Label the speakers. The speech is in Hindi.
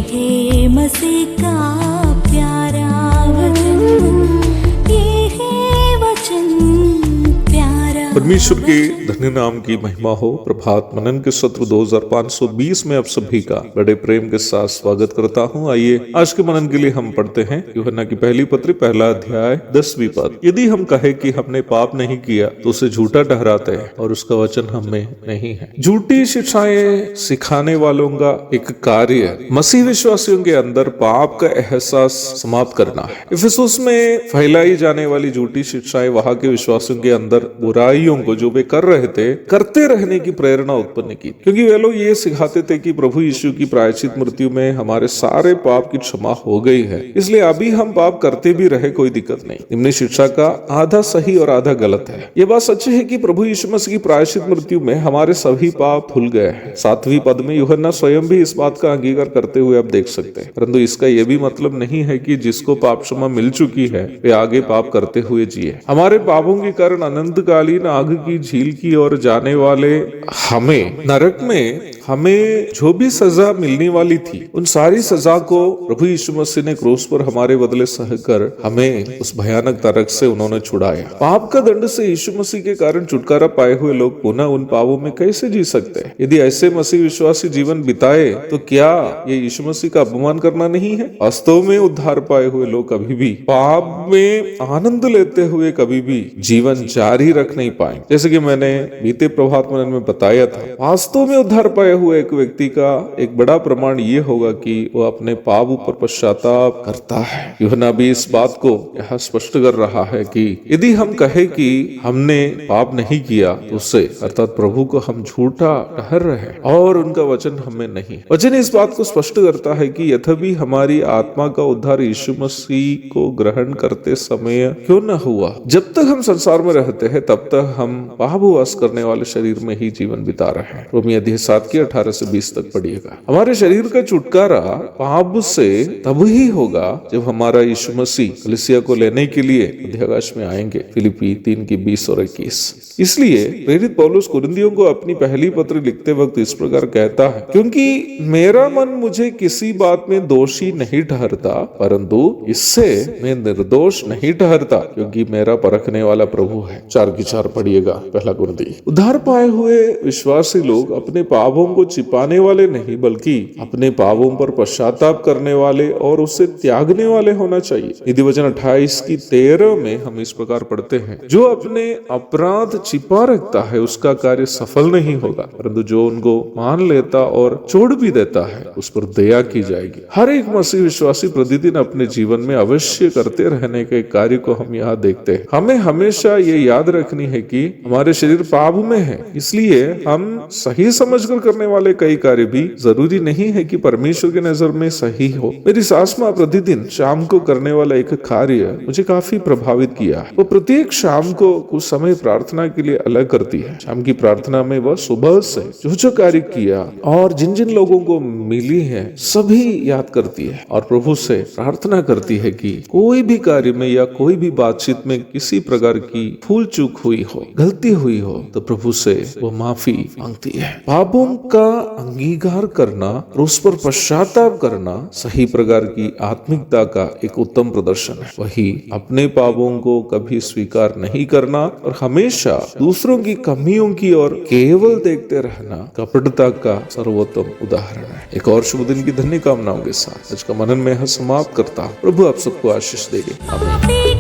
Speaker 1: है मसीह का प्यारा वचन, ये है वचन प्यारा।
Speaker 2: परमेश्वर के धन्य नाम की महिमा हो। प्रभात मनन के सत्र 2520 में आप सभी का बड़े प्रेम के साथ स्वागत करता हूँ। आइए आज के मनन के लिए हम पढ़ते हैं यूहन्ना की पहली पत्री पहला अध्याय 10वीं पद। यदि हम कहे कि हमने पाप नहीं किया तो उसे झूठा ठहराते हैं और उसका वचन हम में नहीं है। झूठी शिक्षाएं सिखाने वालों का एक कार्य मसीह विश्वासियों के अंदर पाप का एहसास समाप्त करना है। इफिसुस में फैलाई जाने वाली झूठी शिक्षाएं वहां के विश्वासियों के अंदर बुराइयों को जो वे कर रहे थे करते रहने की प्रेरणा उत्पन्न की, क्योंकि वे लोग ये सिखाते थे कि प्रभु यीशु की प्रायश्चित मृत्यु में हमारे सारे पाप की क्षमा हो गई है, इसलिए अभी हम पाप करते भी रहे कोई दिक्कत नहीं। निम्न शिक्षा का आधा सही और आधा गलत है। ये बात सच है कि प्रभु यीशु मसीह की प्रायश्चित मृत्यु में हमारे सभी पाप धुल गए हैं। 7वीं पद में यूहन्ना स्वयं भी इस बात का अंगीकार करते हुए आप देख सकते हैं, परंतु इसका यह भी मतलब नहीं है कि जिसको पाप क्षमा मिल चुकी है वे आगे पाप करते हुए जिए। हमारे पापों के कारण अनंतकालीन आग की झील की ओर जाने वाले हमें नरक में हमें जो भी सजा मिलने वाली थी उन सारी सजा को प्रभु यीशु मसीह ने क्रूस पर हमारे बदले सहकर हमें उस भयानक नरक से उन्होंने छुड़ाया। पाप का दंड से यीशु मसीह के कारण छुटकारा पाए हुए लोग पुनः उन पापों में कैसे जी सकते हैं? यदि ऐसे मसीह विश्वासी जीवन बिताए तो क्या ये यीशु मसीह का अपमान करना नहीं है? वास्तव में उद्धार पाए हुए लोग कभी भी पाप में आनंद लेते हुए कभी भी जीवन जारी रख नहीं पाए। जैसे कि मैंने बीते प्रभात मनन में बताया था, वास्तव में उद्धार पाए हुए एक व्यक्ति का एक बड़ा प्रमाण ये होगा कि वो अपने पाप पर पश्चाताप करता है। यूहन्ना भी इस बात को यहाँ स्पष्ट कर रहा है कि यदि हम कहे कि हमने पाप नहीं किया तो उससे अर्थात प्रभु को हम झूठा ठहर रहे हैं और उनका वचन हमें नहीं। वचन इस बात को स्पष्ट करता है कि यद्यपि हमारी आत्मा का उद्धार यीशु मसीह को ग्रहण करते समय क्यों न हुआ, जब तक हम संसार में रहते हैं तब तक हम पापवास करने वाले शरीर में ही जीवन बिता रहे हैं। रोमी अध्याय 7 की 18 से 20 तक पढ़िएगा। हमारे शरीर का छुटकारा पाप से तब ही होगा जब हमारा यीशु मसीह कलीसिया को लेने के लिए मध्याकाश में आएंगे। फिलिपी 3 की 20 और 21। इसलिए प्रेरित पौलुस कुरिन्थियों को अपनी पहली पत्र लिखते वक्त इस प्रकार कहता है, क्योंकि मेरा मन मुझे किसी बात में दोषी नहीं ठहरता, परंतु इससे मैं निर्दोष नहीं ठहरता, क्योंकि मेरा परखने वाला प्रभु है। 4 की 4 पढ़िएगा पहला कुरिन्थी। उद्धार पाए हुए विश्वासी लोग अपने पापों को छिपाने वाले नहीं बल्कि अपने पापों पर पश्चाताप करने वाले और उसे त्यागने वाले होना चाहिए। नीति वचन 28 की 13 में हम इस प्रकार पढ़ते हैं, जो अपने अपराध छिपा रखता है उसका कार्य सफल नहीं होगा, परंतु जो उनको मान लेता और छोड़ भी देता है उस पर दया की जाएगी। हर एक मसीह विश्वासी प्रतिदिन अपने जीवन में अवश्य करते रहने के कार्य को हम यहाँ देखते हैं। हमें हमेशा ये याद रखनी है कि हमारे शरीर पाप में है, इसलिए हम सही समझकर करने वाले कई कार्य भी जरूरी नहीं है कि परमेश्वर की नजर में सही हो। मेरी सास माँ प्रतिदिन शाम को करने वाला एक कार्य मुझे काफी प्रभावित किया है। वो प्रत्येक शाम को कुछ समय प्रार्थना के लिए अलग करती है। शाम की प्रार्थना में वह सुबह से जो कार्य किया और जिन जिन लोगों को मिली है सभी याद करती है और प्रभु से प्रार्थना करती है कि कोई भी कार्य में या कोई भी बातचीत में किसी प्रकार की भूल चूक हुई हो, गलती हुई हो तो प्रभु से वो माफी मांगती है। पापों का अंगीकार करना और उस पर पश्चाताप करना सही प्रकार की आत्मिकता का एक उत्तम प्रदर्शन है। वही अपने पापों को कभी स्वीकार नहीं करना और हमेशा दूसरों की कमियों की ओर केवल देखते रहना कपटता का सर्वोत्तम उदाहरण है। एक और शुभ दिन की धन्य कामनाओं के साथ आज का मनन में समाप्त करता हूँ। प्रभु आप सबको आशीष देंगे। आमीन।